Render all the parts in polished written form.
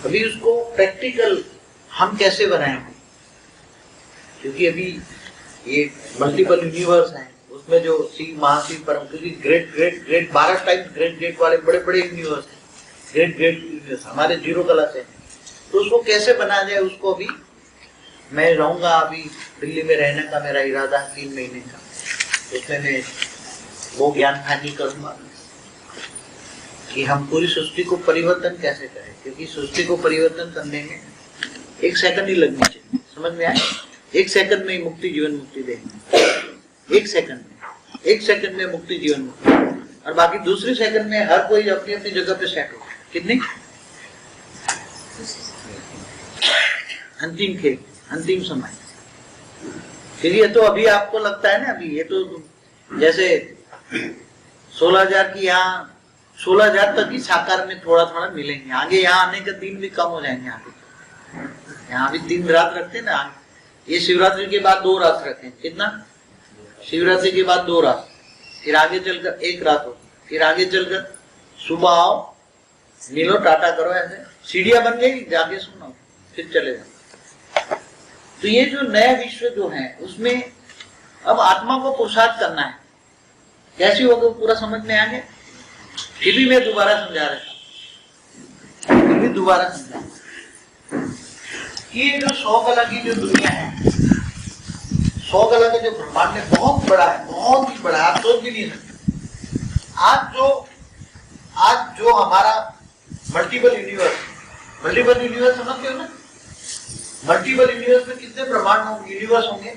अभी उसको प्रैक्टिकल हम कैसे बनाएंगे, क्योंकि अभी ये मल्टीपल यूनिवर्स हैं, उसमें जो शिव महाशिव परम, क्योंकि great great great 12 times great great वाले बड़े बड़े यूनिवर्स हैं, ग्रेट ग्रेट यूनिवर्स हमारे जीरो कला से, तो उसको कैसे बनाया जाए, उसको अभी मैं रहूंगा, अभी दिल्ली में रहने का मेरा इरादा है 3 महीने का, उसमें मैं वो ज्ञान हानि करूंगा कि हम पूरी सृष्टि को परिवर्तन कैसे करें, क्योंकि सृष्टि को परिवर्तन करने में 1 सेकंड ही लगनी चाहिए, समझ में आए? 1 सेकंड में मुक्ति जीवन मुक्ति देंगे, 1 सेकंड में मुक्ति जीवन मुक्ति, और बाकी दूसरे सेकंड में हर कोई अपनी अपनी जगह पे सेट हो। कितनी अंतिम खेल, अंतिम समय। फिर ये तो अभी आपको लगता है ना, अभी ये तो जैसे 16,000 की, यहाँ 16,000 तक ही साकार में थोड़ा थोड़ा मिलेंगे, आगे यहाँ आने के दिन भी कम हो जाएंगे, आगे यहाँ भी 3 रात रखते ना, ये शिवरात्रि के बाद 2 रात रखें, कितना? शिवरात्रि के बाद 2 रात, फिर आगे चलकर 1 रात हो, फिर आगे चलकर सुबह आओ, मिलो, टाटा करो, ऐसे सीढ़ियां बन गई, जाके सुनो, फिर चले जाओ। तो ये जो नया विश्व जो है, उसमें अब आत्मा को पुरुषार्थ करना है, कैसे होगा पूरा समझ में आ गया? फिर भी मैं दोबारा समझा रहा था, फिर भी दोबारा समझा कि ये जो 100 कला की जो दुनिया है, 100 कला का जो ब्रह्मांड है, बहुत बड़ा है, बहुत ही बड़ा है, आप सोच भी नहीं सकते। आज जो हमारा मल्टीपल यूनिवर्स समझते हो ना? मल्टीपल यूनिवर्स में कितने ब्रह्मांड होंगे, यूनिवर्स होंगे?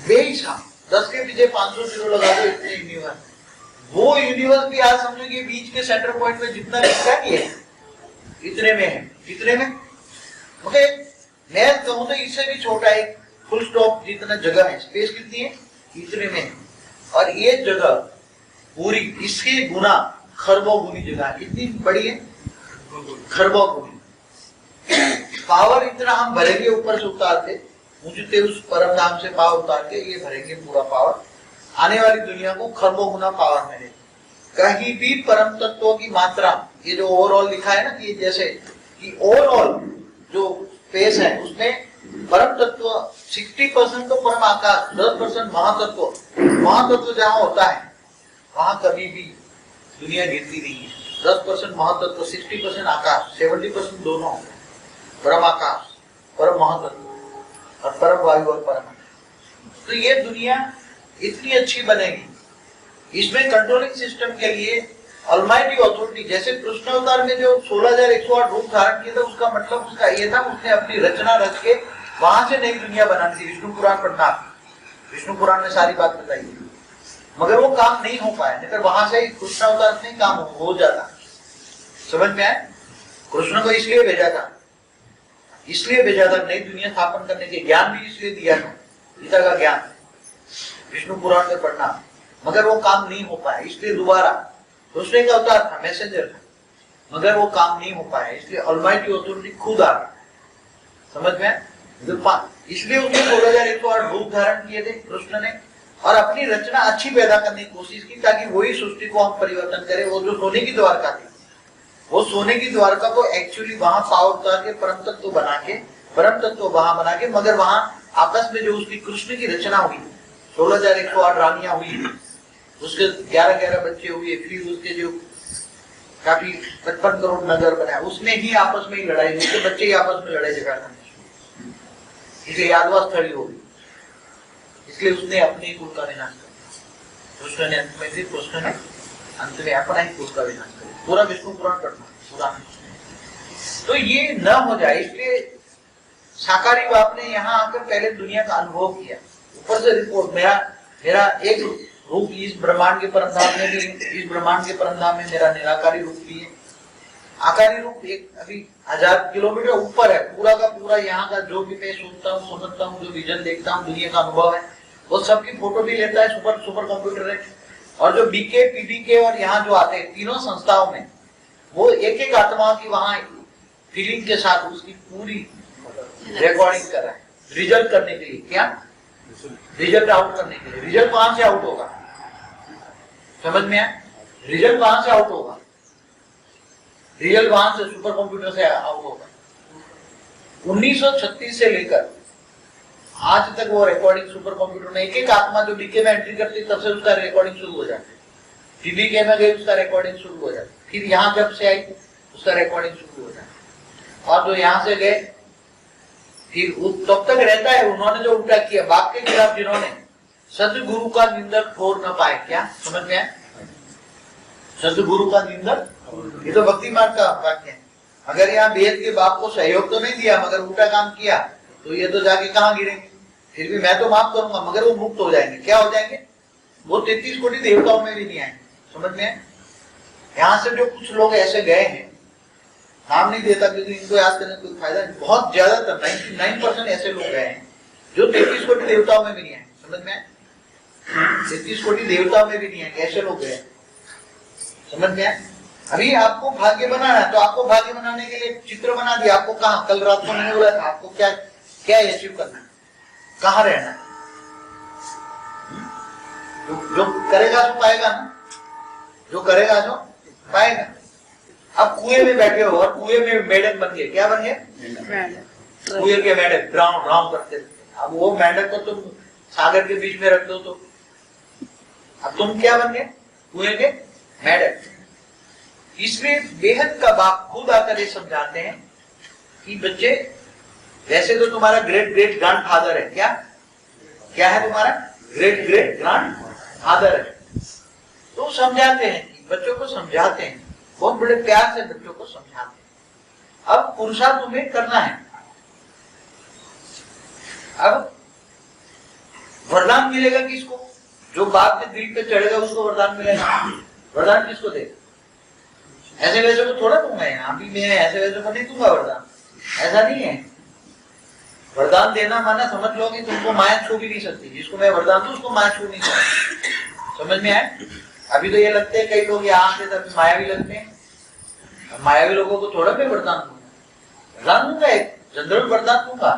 बेहिसाब, 10 के पीछे 500 जीरो लगा दो, इतने यूनिवर्स। वो यूनिवर्स भी आज समझो कि बीच के सेंटर पॉइंट में जितना दिखता नहीं है, इतने में है, कितने में? ओके, मैं कहूँ तो इससे भी छोटा है, फुल स्टॉप जितना जगह है, स्पेस कितनी है, इतने में है। और ये जगह पूरी इसके गुना खरबों गुनी जगह है, कितनी बड़ी है? खरबों गुनी पावर। इतना हम भरेंगे ऊपर से उतार के, मुझे उस परम धाम से पावर उतार के ये भरेंगे पूरा पावर, आने वाली दुनिया को खरबों गुना पावर मिलेगी। कहीं भी परम तत्वों की मात्रा, ये जो ओवरऑल लिखा है ना, कि जैसे कि ओवरऑल जो स्पेस है उसमें परम तत्व 60% तो परम आकाश, 10% महातत्व जहां होता है वहां कभी भी दुनिया गिरती नहीं है। 10% महातत्व, 60% आकाश, 70% दोनों परम आकाश, परम महातत्व और परम वायु और परम। तो ये दुनिया इतनी अच्छी बनेगी, इसमें कंट्रोलिंग सिस्टम के लिए ऑलमाइटी अथॉरिटी, जैसे कृष्ण अवतार में जो 16,108 रूप धारण किया था, उसका मतलब उसका ये था, उसने अपनी रचना रच के वहां से नई दुनिया बनानी थी। विष्णु पुराण पढ़ना, विष्णु पुराण में सारी बात बताई, मगर वो काम नहीं हो पाया, नहीं वहां से कृष्ण अवतार से काम हो जाता। समझ में आया? कृष्ण को इसलिए भेजा था, नई दुनिया स्थापन करने के, ज्ञान भी इसलिए दिया था, गीता का ज्ञान विष्णु पुराण में पढ़ना, मगर वो काम नहीं हो पाया, इसलिए दोबारा दूसरे का अवतार था, मैसेंजर था, मगर वो काम नहीं हो पाया, इसलिए ऑलमाइटी अथॉरिटी खुद आ गई। समझ में? इसलिए उसने 16,108 रूप धारण किए थे कृष्ण ने, और अपनी रचना अच्छी पैदा करने की कोशिश की, ताकि वही सृष्टि को हम परिवर्तन करें। वो जो सोने की द्वारका थी, वो सोने की द्वारका को एक्चुअली वहां पावर उतार के परम तत्व बना के, मगर वहां आपस में जो उसकी कृष्ण की रचना हुई, 16,108 रानियां हुई, उसके 11 बच्चे हुए, फिर उसके जो काफी 55 करोड़ नगर बनाया, उसमें ही आपस में ही लड़ाई, उसके बच्चे ही आपस में लड़ाई झगड़ा करने, इसलिए यादवा स्थली हो गई, इसलिए उसने अपने कुल का विनाश किया। कृष्ण ने अंत में अपना ही कुल का विनाश किया। पूरा विष्णु पुराण पढ़ना, पूरा। तो ये न हो जाए, इसलिए साकारी बाप ने यहाँ आकर पहले दुनिया का अनुभव किया, ऊपर से रिपोर्ट, मेरा एक रूप इस ब्रह्मांड के परमधाम में भी, इस ब्रह्मांड के परमधाम में मेरा निराकारी रूप भी है, आकारी रूप एक अभी 1000 किलोमीटर ऊपर है, पूरा का पूरा यहाँ का जो भी मैं सुनता हूँ, समझता हूँ, जो विजन देखता हूँ, दुनिया का अनुभव है, वो सबकी फोटो भी लेता है, सुपर कंप्यूटर है। और जो बीके, पीबीके और यहाँ जो आते हैं तीनों संस्थाओं में, वो एक आत्मा की वहां फीलिंग के साथ उसकी पूरी रिकॉर्डिंग कर रहा है, रिजल्ट करने के लिए। क्या? रिजल्ट आउट करने के लिए। रिजल्ट कहां से आउट होगा? समझ में आया? रिजल्ट कहां से आउट होगा? रियल वहां से सुपर कंप्यूटर से आउट होगा। 1936 से लेकर आज तक वो रिकॉर्डिंग सुपर कंप्यूटर में एक एक आत्मा जो डीके में एंट्री करती है तब से उसका रिकॉर्डिंग शुरू हो जाती है। डीके में गई उसका रिकॉर्डिंग शुरू हो जाती है, फिर यहाँ जब से आई उसका रिकॉर्डिंग शुरू हो जाती है। और जो यहाँ से गए फिर तब तक रहता है। उन्होंने जो उल्टा किया बाप के खिलाफ, जिन्होंने सदगुरु का निंदक ठोर न पाए, क्या समझ में आया? सदगुरु का निंदक, ये तो भक्ति मार्ग का वाक्य है। अगर यहाँ बेहद के बाप को सहयोग तो नहीं दिया मगर उल्टा काम किया तो ये तो जाके कहाँ गिरेंगे? फिर भी मैं तो माफ करूंगा मगर वो मुक्त हो जाएंगे। क्या हो जाएंगे? वो 33 कोटि देवताओं में भी नहीं आएंगे। समझ में आए? यहाँ से जो कुछ लोग ऐसे गए हैं, नाम नहीं देता क्योंकि इनको याद करने कोई फायदा नहीं, बहुत ज्यादातर 99% ऐसे लोग गए हैं जो 33 कोटि देवताओं में भी नहीं आए। समझ में आए? 33 कोटि देवताओं में भी नहीं आएंगे, ऐसे लोग गए। समझ में आए? अभी आपको भाग्य बनाना है तो आपको भाग्य बनाने के लिए चित्र बना दिया। आपको कहाँ, कल रात को मैंने बोला था आपको क्या क्या अचीव करना है, कहाँ रहना है। जो करेगा सो पाएगा ना, जो करेगा सो पाएगा। अब कुएं में बैठे हो और कुएं में मेढक बन गए। क्या बन गए? कुएं के मेढक ड्राउं ड्राउं करते। अब वो मेढक को तुम सागर के बीच में रख दो तो अब तुम क्या बन गए? कुएं के मेढक। इसलिए बेहद का बाप खुद आकर ये समझाते हैं कि बच्चे, वैसे तो तुम्हारा ग्रेट ग्रेट ग्रैंड फादर है, क्या क्या है तुम्हारा? ग्रेट ग्रेट ग्रैंड फादर है। तो समझाते हैं कि बच्चों को समझाते हैं, बहुत बड़े प्यार से बच्चों को समझाते हैं। अब पुरुषार्थ तुम्हें करना है। अब वरदान मिलेगा किसको? जो बाप के दिल पे चढ़ेगा उसको वरदान मिलेगा। वरदान किसको देगा? ऐसे वैसे को थोड़ा दूंगा यहाँ भी, मैं ऐसे वैसे को नहीं दूंगा वरदान, ऐसा नहीं है। वरदान देना माना समझ लो कि तुमको माया छू भी नहीं सकती। जिसको मैं वरदान दूं उसको माया छू नहीं सकती। समझ में आए? अभी तो ये लगते हैं कई लोग यहाँ से तब मायावी लगते हैं। मायावी लोगों को थोड़ा मैं वरदान दूंगा, वरदान दूंगा, एक जनरल वरदान दूंगा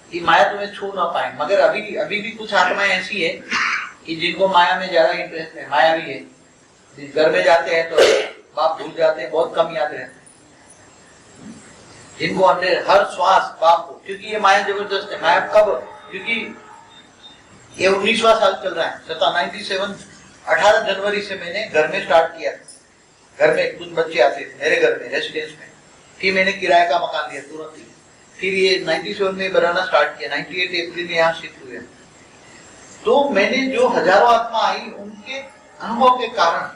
कि माया तुम्हें छू ना पाए। मगर अभी भी कुछ आत्माएं ऐसी है कि जिनको माया में ज्यादा इंटरेस्ट है, मायावी है। घर में जाते हैं तो बाप भूल जाते हैं, बहुत कम याद रहते हैं। जिनको हमने हर श्वास बाप को, क्योंकि ये माया जबरदस्त है। माया कब? क्योंकि ये 19वां साल चल रहा है, 97 18 जनवरी से मैंने घर में स्टार्ट किया। घर में कुछ बच्चे आते थे मेरे घर में रेसिडेंस में, फिर मैंने किराए का मकान लिया तुरंत ही। फिर ये 97 में बनाना स्टार्ट किया, 98 अप्रैल में यहाँ शिफ्ट हुए। तो मैंने जो हजारों आत्मा आई उनके अनुभव के कारण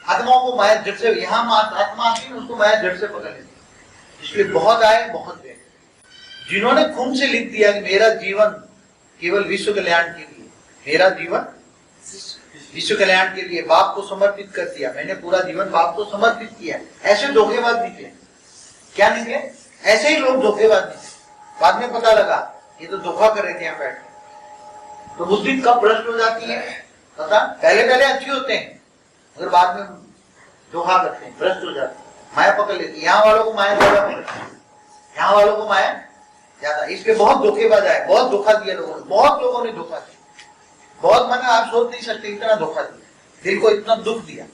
आत्माओं को माया जड़ से, यहाँ आत्मा आती है उसको माया जड़ से पकड़ लेती। इसलिए बहुत आए बहुत गए। जिन्होंने खून से लिख दिया कि मेरा जीवन केवल विश्व कल्याण के लिए, मेरा जीवन विश्व कल्याण के लिए, बाप को समर्पित कर दिया, मैंने पूरा जीवन बाप को समर्पित किया, ऐसे धोखेबाज निकले। क्या निकले? ऐसे ही लोग धोखेबाज निकले। बाद में पता लगा ये तो धोखा कर रहे थे यहाँ बैठ। तो बुद्धि कब भ्रष्ट हो जाती है पता? पहले अच्छी होते हैं मगर बाद में धोखा करते हैं, भ्रष्ट हो जाते हैं, माया पकड़ लेती है। यहाँ वालों को माया ज्यादा पकड़ती है, यहाँ वालों को माया ज्यादा। इसलिए बहुत धोखेबाज आए, बहुत धोखा दिया लोगों ने, बहुत लोगों ने धोखा दिया। बहुत माना आप सोच नहीं सकते इतना धोखा दिया, दिल को इतना दुख दिया।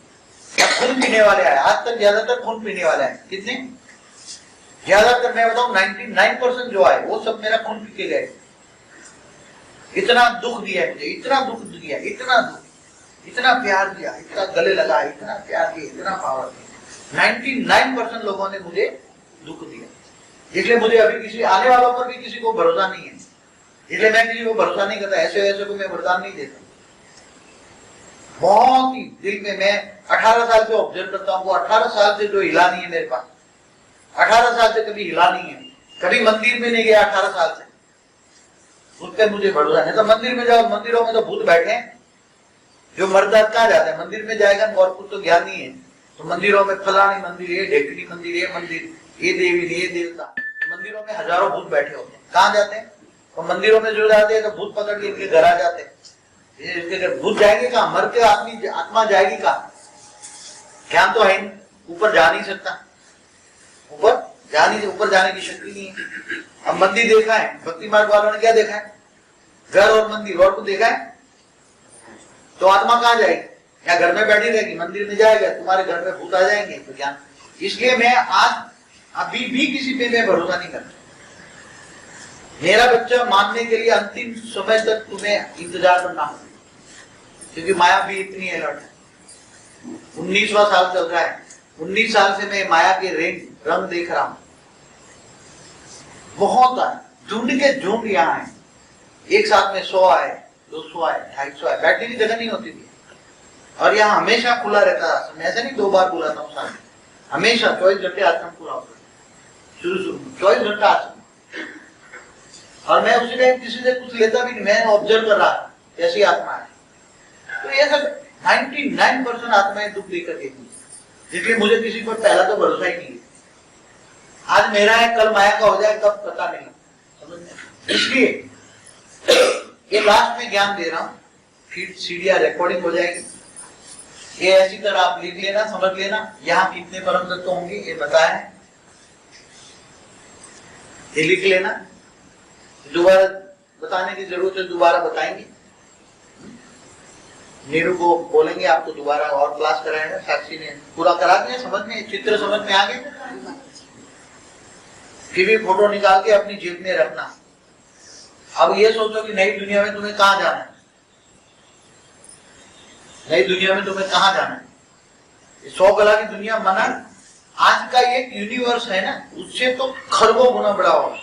खून पीने वाले आए, आज तक ज्यादातर खून पीने वाले आए। कितने? ज्यादातर मैं बताऊं 99% जो आए वो सब मेरा खून पी के गए। इतना दुख दिया मुझे, इतना दुख दिया, इतना दुख, इतना प्यार दिया, इतना गले लगा, इतना प्यार दिया, इतना पावर दिया। 99% लोगों ने मुझे दुख दिया। इसलिए मुझे अभी किसी आने वालों पर भी किसी को भरोसा नहीं है, इसलिए मैं किसी को भरोसा नहीं करता। ऐसे को मैं वरदान नहीं देता। बहुत ही दिल में मैं 18 साल से ऑब्जर्व करता हूँ। वो 18 साल से जो हिला नहीं है मेरे पास, 18 साल से कभी हिला नहीं है, कभी मंदिर में नहीं गया 18 साल से, उस पर मुझे भरोसा नहीं। तो मंदिर में जाओ, मंदिरों में तो भूत बैठे हैं। जो मर्दा कहाँ जाता है? मंदिर में जाएगा और कुछ तो ज्ञान नहीं है तो मंदिरों में फलानी मंदिर है, ढेकड़ी मंदिर, ये मंदिर, ये देवी, ये देवता, मंदिरों में हजारों भूत बैठे होते हैं। कहाँ जाते हैं? तो मंदिरों में जो जाते हैं तो भूत पकड़ के इनके घर आ जाते हैं। इसके घर भूत जाएंगे कहाँ? मर के आदमी आत्मा जाएगी कहाँ? ज्ञान तो है, ऊपर जा नहीं सकता, ऊपर जाने की शक्ति नहीं है। अब मंदिर देखा है, भक्ति मार्ग वालों ने क्या देखा है? घर और मंदिर, और कुछ देखा है? तो आत्मा कहाँ जाएगी? या घर में बैठी रहेगी? मंदिर में जाएगा, तुम्हारे घर में भूत आ जाएंगे तो ज्ञान इसलिए मैं आज अभी भी किसी पे मैं भरोसा नहीं करता। मेरा बच्चा मानने के लिए अंतिम समय तक तुम्हें इंतजार करना होगा, क्योंकि माया भी इतनी अलर्ट है। 19वां साल चल रहा है, 19 साल से मैं माया के रंग देख रहा हूं। बहुत आए, झुंड के झुंड यहाँ है, एक साथ में 100 आए, 200 आए, 250 आए, बैठने की जगह नहीं होती थी। और यहाँ हमेशा खुला रहता है, मैं ऐसा नहीं 2 बार बुलाता हूँ साल में, हमेशा 24 घंटे आश्रम पूरा होता है। शुरू में 24 घंटा आश्रम, और मैं उसी टाइम किसी से कुछ लेता भी नहीं, मैं ऑब्जर्व कर रहा था कैसी आत्मा है। तो ये सब 99% आत्माएं दुख देकर देती, इसलिए मुझे किसी पर पहला तो भरोसा ही नहीं है। आज मेरा है, कल माया का हो जाए कब पता नहीं, समझ में। इसलिए ये लास्ट में ज्ञान दे रहा हूं, फिर सीढ़ियां रिकॉर्डिंग हो जाएगी। ये ऐसी तरह आप लिख लेना, समझ लेना, यहाँ कितने परम तत्व होंगे ये बताया है, ये लिख लेना। दोबारा बताने की जरूरत है, दोबारा बताएंगे। नीरू को बोलेंगे आपको दोबारा और क्लास कराएगा, साक्षी ने पूरा करा दिया, समझ में, चित्र समझ में आ गए। फिर भी फोटो निकाल के अपनी जेब में रखना। अब ये सोचो कि नई दुनिया में तुम्हें कहाँ जाना है, नई दुनिया में तुम्हें कहाँ जाना है। 100 कला की दुनिया मना, आज का एक यूनिवर्स है ना, उससे तो खरबों गुना बड़ा होगा।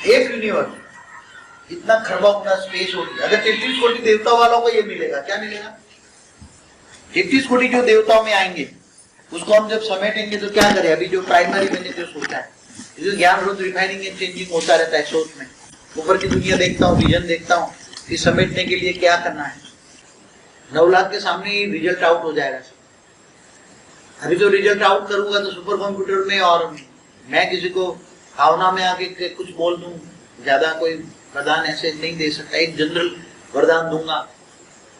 एक यूनिवर्स इतना खरबों गुना स्पेस होगी। अगर 33 कोटि देवता वालों को ये मिलेगा, क्या मिलेगा? 33 कोटि जो देवताओं में आएंगे उसको हम जब समेटेंगे तो क्या करें? अभी जो प्राइमरी मैंने जो सोचा है, जो ज्ञान रोज रिफाइनिंग एंड चेंजिंग होता रहता है सोच में, ऊपर की दुनिया देखता हूँ, विजन देखता हूँ, फिर समेटने के लिए क्या करना है। 9 लाख के सामने ही रिजल्ट आउट हो जाएगा। अभी तो रिजल्ट आउट करूंगा तो सुपर कंप्यूटर में, और मैं किसी को भावना में आके कुछ बोल दूं, ज्यादा कोई वरदान ऐसे नहीं दे सकता। एक जनरल वरदान दूंगा,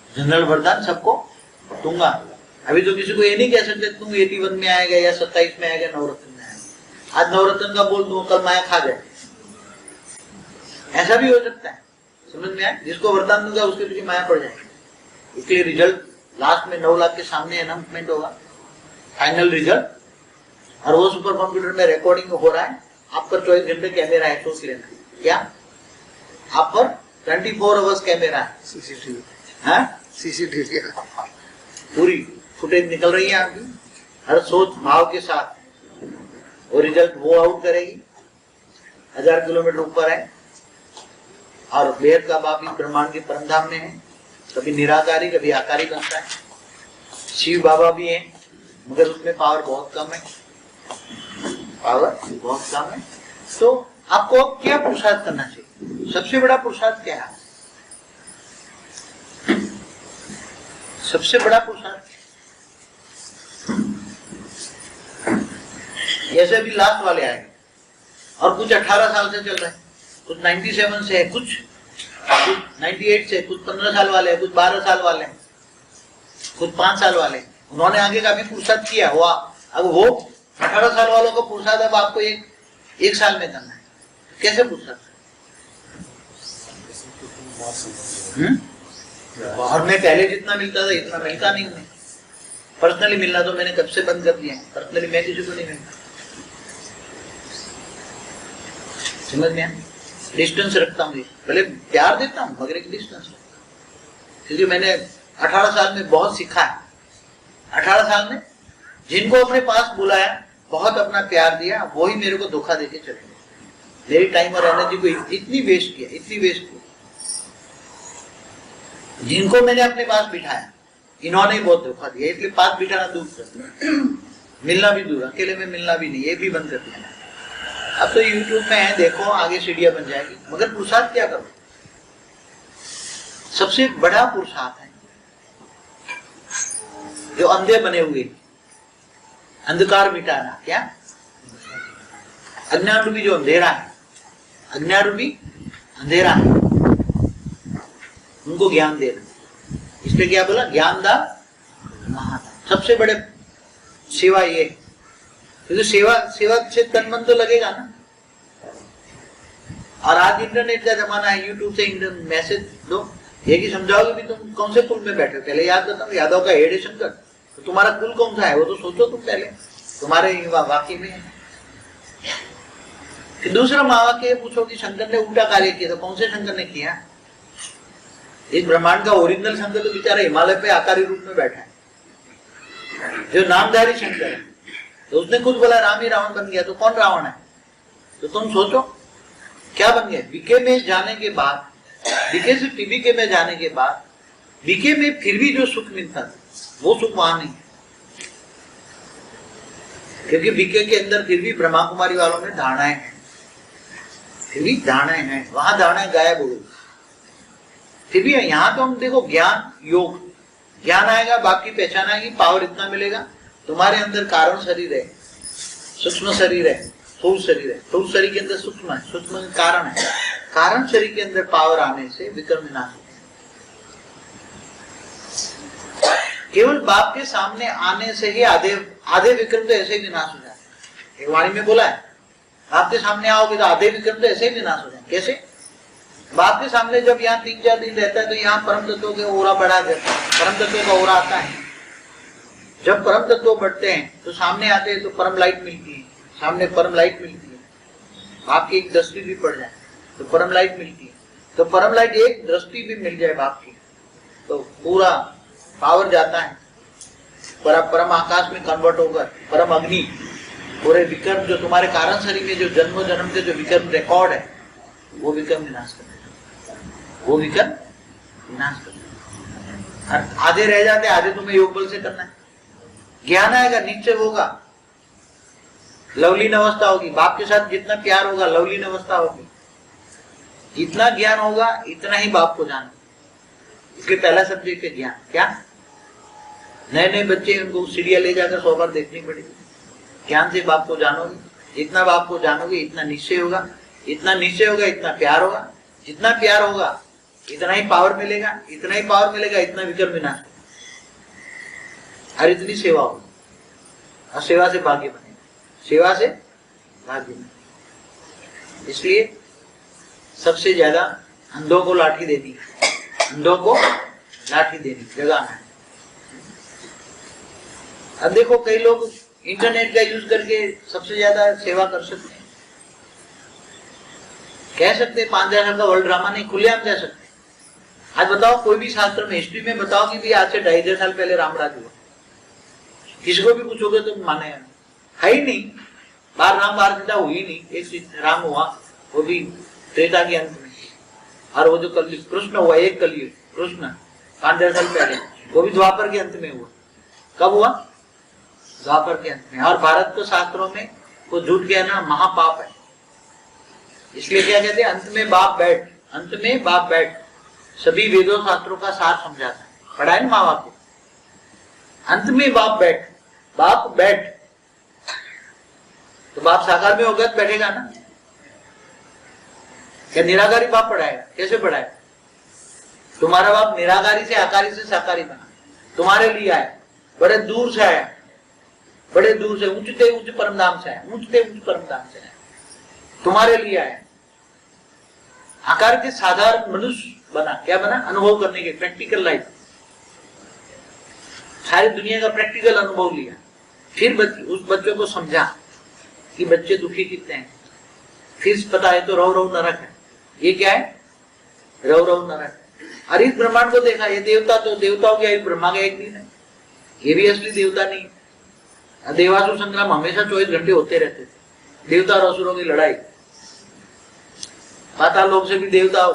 जनरल वरदान सबको दूंगा। अभी तो किसी को ये नहीं कह सकते तुम 81 में आएगा या 27 में आएगा, नवरत्न में आएगा। आज नवरत्न का बोल दूं, कल माया खा जाए, ऐसा भी हो सकता है। समझ में आए? जिसको वरदान दूंगा उसके पीछे माया पड़ जाएगी। इसलिए रिजल्ट लास्ट में 9 लाख के सामने अनाउंसमेंट होगा, फाइनल रिजल्ट, और वो सुपर कंप्यूटर में रिकॉर्डिंग हो रहा है। आप पर 24 घंटे कैमरा है, सोच लेना। क्या आप पर 24 आवर्स कैमरा है, सीसीटीवी, सीसीटीवी पूरी फुटेज निकल रही है आपकी, हर सोच भाव के साथ वो रिजल्ट वो आउट करेगी। 1000 किलोमीटर ऊपर है, और बेहद का बाप इस ब्रह्मांड के परमधाम में है, कभी निराकारी कभी आकारी बनता है। शिव बाबा भी है, मगर उसमें पावर बहुत कम है, पावर बहुत कम है। तो आपको अब क्या पुरुषार्थ करना चाहिए? सबसे बड़ा पुरुषार्थ क्या है? सबसे बड़ा पुरुषार्थ, ऐसे भी लास्ट वाले आएंगे, और कुछ 18 साल से चल रहे हैं, कुछ 97 से है, कुछ 98 से, कुछ 15 साल वाले हैं, कुछ 12 साल वाले हैं, कुछ 5 साल वाले हैं। उन्होंने आगे का भी पुरुषार्थ किया हुआ। अब वो 18 साल वालों को पुरुषार्थ अब आपको एक साल में करना है, कैसे पुरुषार्थ? और मैं पहले जितना मिलता था इतना मिलता नहीं है। पर्सनली मिलना तो मैंने कब से बंद कर दिया है, पर्सनली मैं किसी को नहीं मिलता। समझ में? डिस्टेंस रखता हूँ, भले प्यार देता हूँ मगर एक डिस्टेंस, क्योंकि मैंने 18 साल में बहुत सीखा है। 18 साल में जिनको अपने पास बुलाया, बहुत अपना प्यार दिया, वही मेरे को धोखा देके चले गए। मेरी टाइम और एनर्जी को इतनी वेस्ट किया, इतनी वेस्ट किया। जिनको मैंने अपने पास बिठाया, इन्होंने बहुत धोखा दिया, इसलिए पास बिठाना दूर कर, मिलना भी दूर, अकेले में मिलना भी नहीं, ये भी बंद कर दिया। अब तो यूट्यूब में है, देखो आगे सीढ़ियां बन जाएगी। मगर पुरुषार्थ क्या करो? सबसे बड़ा पुरुषार्थ है जो अंधे बने हुए, अंधकार मिटाना। क्या? अज्ञान रूपी जो अंधेरा है, अज्ञान रूपी अंधेरा है, उनको ज्ञान देना। इसलिए क्या बोला? ज्ञान दा महादान। सबसे बड़े सेवा ये, क्योंकि सेवा से तन मन तो लगेगा ना। और आज इंटरनेट का जमाना है, यूट्यूब से मैसेज दो, एक ही समझाओगे भी तुम कौन से कुल में बैठे। पहले याद करता हूँ, यादव का हेड है शंकर, तो तुम्हारा कुल कौन सा है वो तो सोचो तुम पहले। तुम्हारे वाक्य में है। कि दूसरा महावाक्य पूछो कि शंकर ने उल्टा कार्य किया, तो कौन से शंकर ने किया? इस ब्रह्मांड का ओरिजिनल शंकर तो बेचारा हिमालय पे आकारी रूप में बैठा है, जो नामधारी शंकर है। तो उसने खुद बोला राम ही रावण बन गया, तो कौन रावण है? तो तुम सोचो क्या बन गया? बीके में जाने के बाद, बीके से टीबीके में जाने के बाद, बीके में फिर भी जो सुख मिलता था वो सुख वहां नहीं, क्योंकि बीके के अंदर फिर भी ब्रह्मा कुमारी वालों ने धारणाएं हैं, फिर भी धारणाएं हैं, वहां धारणाएं गायब हो गई, फिर भी यहाँ तो हम देखो ज्ञान योग, ज्ञान आएगा, बाप की पहचान आएगी, पावर इतना मिलेगा, तुम्हारे अंदर कारण शरीर है, सूक्ष्म शरीर है, स्थूल शरीर है, स्थूल शरीर के अंदर सूक्ष्म है, सूक्ष्म कारण है, कारण शरीर के अंदर पावर आने से विक्रम विनाश होता है। केवल बाप के सामने आने से ही आधे विक्रम तो ऐसे ही विनाश हो जाते हैं। एक वाणी में बोला है, बाप के सामने आओगे तो आधे विक्रम तो ऐसे ही विनाश हो जाए। कैसे? बाप के सामने जब यहाँ 3-4 दिन रहता है तो यहाँ परम तत्वों के ओरा बढ़ा देता है, परम तत्वों का ओरा आता है। जब परम तत्व बढ़ते हैं तो सामने आते हैं तो परम लाइट मिलती है, सामने परम लाइट मिलती है। बाप की एक दृष्टि भी पड़ जाए तो परम लाइट मिलती है, तो परम लाइट एक दृष्टि भी मिल जाए बाप की तो पूरा पावर जाता है, परम आकाश में कन्वर्ट होकर परम अग्नि, पूरे विक्रम जो तुम्हारे कारण शरीर में जो जन्म जन्म के जो विक्रम रिकॉर्ड है वो विक्रम विनाश कर देता, वो विक्रम विनाश कर देता। आधे रह जाते, आधे तुम्हें योग बल से करना है। ज्ञान आएगा, निश्चय होगा, लवलीन अवस्था होगी, बाप के साथ जितना प्यार होगा लवलीन अवस्था होगी, जितना ज्ञान होगा इतना ही बाप को जाना। इसलिए पहला सब्जेक्ट है ज्ञान। क्या? नए नए बच्चे उनको सीढ़ियां ले जाकर 100 बार देखनी पड़ेगी। ज्ञान से बाप को जानोगे, जितना बाप को जानोगे इतना निश्चय होगा, इतना निश्चय होगा इतना प्यार होगा, जितना प्यार होगा इतना ही पावर मिलेगा, इतना ही पावर मिलेगा इतना विक्रम विनाश, और इतनी सेवा होगी, और सेवा से भाग्य बनेगा, सेवा से भाग्य बनेगा। इसलिए सबसे ज्यादा अंधों को लाठी देनी, अंधों को लाठी देनी, जगाना है। अब देखो कई लोग इंटरनेट का यूज करके सबसे ज्यादा सेवा कर सकते हैं, कह सकते हैं 5000 साल का वर्ल्ड ड्रामा नहीं, खुलेआम कह सकते हैं। आज बताओ कोई भी शास्त्र में हिस्ट्री में बताओ कि भी आज से 2,500 साल पहले रामराज हुआ, किसको भी पूछोगे तो माने है ही नहीं। बार राम बार सीता हुई नहीं, एक राम हुआ वो भी त्रेता के अंत में, और वो जो कलयुग कृष्ण हुआ, एक कलयुग कृष्ण 5,000 साल पहले, वो भी द्वापर के अंत में हुआ। कब हुआ? द्वापर के अंत में। और भारत के शास्त्रों में वो झूठ कहना महापाप है, इसलिए क्या कहते हैं, अंत में बाप बैठ, अंत में बाप बैठ, सभी वेदों शास्त्रों का सार समझाता है, पढ़ा है ना माँ बाप को, अंत में बाप बैठ, बाप बैठ, तो बाप साकार में होगा तो बैठेगा ना। क्या निराकारी बाप पढ़ाएगा? कैसे पढ़ाएगा? तुम्हारा बाप निराकारी से आकारी से साकारी बना, तुम्हारे लिए आया, बड़े दूर से आया, बड़े दूर से, ऊंचते ऊंच परमधाम से आया, ऊंचते ऊंच परमधाम से आया, तुम्हारे लिए आया। आकार के साधारण मनुष्य बना, क्या बना? अनुभव करने के, प्रैक्टिकल लाइफ, सारी दुनिया का प्रैक्टिकल अनुभव लिया, फिर उस बच्चों को समझा कि बच्चे दुखी कितने हैं, फिर पता है तो रव रव नरक है। ये क्या है? रव रव नरक। और इस ब्रह्मांड को देखा, ये देवता तो देवताओं के ब्रह्मा का एक दिन है, ये भी असली देवता नहीं। देवासुर संग्राम हमेशा 24 घंटे होते रहते थे, देवता और असुरों की लड़ाई। पाताल लोक से भी देवता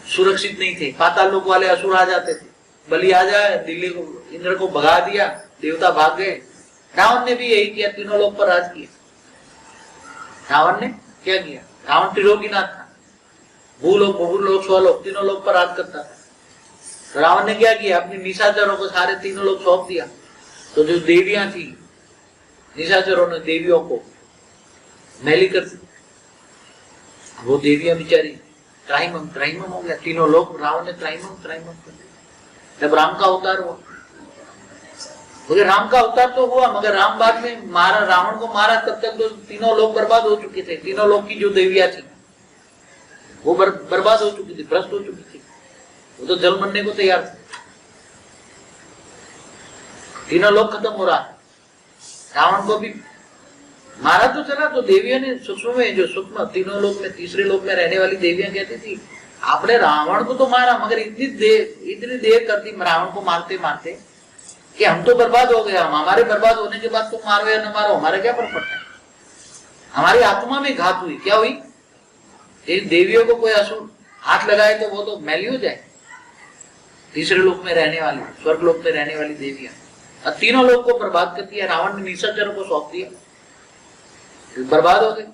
सुरक्षित नहीं थे, पाताल लोक वाले असुर आ जाते थे, बलि आ जाए, दिल्ली को, इंद्र को भगा दिया, देवता भाग गए। रावण ने भी यही किया, तीनों लोक पर राज किया। रावण ने क्या किया? रावण त्रिलोकीनाथ था, भूलोक बहुलोक स्वलोक तीनों लोक पर राज करता था। तो रावण ने क्या किया? अपनी निशाचरों को सारे तीनों लोग सौंप दिया। तो जो देवियां थी, निशाचरों ने देवियों को मैली कर दी, वो देवियां बेचारी त्राहिमम त्राहिमम हो गया, तीनों लोग रावण ने त्राहिमम त्राहिमम कर दिया। जब राम का अवतार हुआ, मगर राम का अवतार तो हुआ, मगर राम बाद में मारा, रावण को मारा, तब तक तो तीनों लोग बर्बाद हो चुके थे। तीनों लोग की जो देवियां थी वो बर्बाद हो चुकी थी, भ्रष्ट हो चुकी थी, वो तो जल बनने को तैयार थे। तीनों लोग खत्म हो रहा है। रावण को भी मारा तो चला, तो देवियों ने सूक्ष्म में, जो सूक्ष्म तीनों लोग में, तीसरे लोक में रहने वाली देवियां कहती थी आपने रावण को तो मारा, मगर इतनी देर कर दी रावण को मारते मारते कि हम तो बर्बाद हो गया। हमारे बर्बाद होने के बाद तुम मारो या न मारो, हमारा क्या फर्क पड़ता है। हमारी आत्मा में घात हुई, क्या हुई? इन देवियों को कोई असुर हाथ लगाए तो वो तो मैली हो जाए। तीसरे लोक में रहने वाली, स्वर्ग लोक में रहने वाली देवियां और तीनों लोग को बर्बाद करती है। रावण ने निशाचरों को सौंप दिया, बर्बाद हो गए।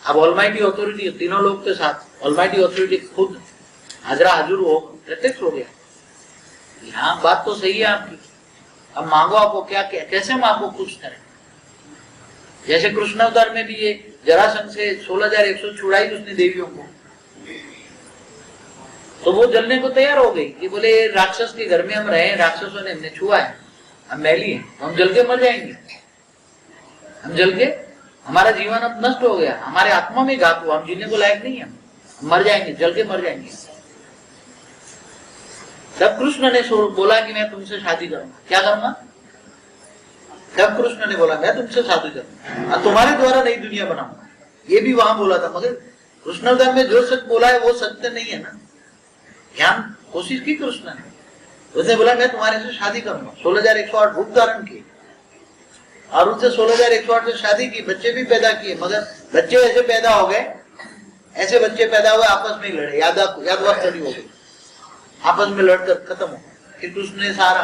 अब ऑलमाइटी अथॉरिटी तीनों लोग के साथ, ऑलमाइटी अथॉरिटी खुद हाजरा हजूर हो, प्रत्यक्ष हो गया। यहाँ बात तो सही है आपकी, अब मांगो आपको क्या, कैसे हम आपको खुश करें। जैसे कृष्ण अवतार में भी ये जरासंध से 16,100 छुड़ाई उसने देवियों को, तो वो जलने को तैयार हो गई कि बोले राक्षस के घर में हम रहे, राक्षसों ने हमने छुआ है, हम मैली है, हम जल के मर जाएंगे, हम जल के हमारा जीवन अब नष्ट हो गया, हमारे आत्मा में घात हुआ, हम जीने को लायक नहीं है, हम मर जाएंगे, जल के मर जाएंगे। तब कृष्ण ने बोला कि मैं तुमसे शादी करूंगा। क्या करूंगा? तब कृष्ण ने बोला मैं तुमसे शादी करूंगा और तुम्हारे द्वारा नई दुनिया बनाऊंगा। ये भी वहां बोला था, मगर कृष्ण अवतार में जो सच बोला है वो सत्य नहीं है ना। ज्ञान कोशिश की कृष्ण ने, उसने बोला मैं तुम्हारे से शादी करूंगा। 16,108 रूप धारण किए और उससे 16,108 से शादी की, बच्चे भी पैदा किए, मगर बच्चे ऐसे पैदा हो गए, ऐसे बच्चे पैदा हुए आपस में ही लड़े, यादवास्तरी हो गई, आपस में लड़कर खत्म हो गए। फिर कृष्ण ने सारा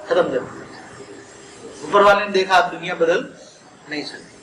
खत्म कर दिया। ऊपर वाले ने देखा अब दुनिया बदल नहीं सकती।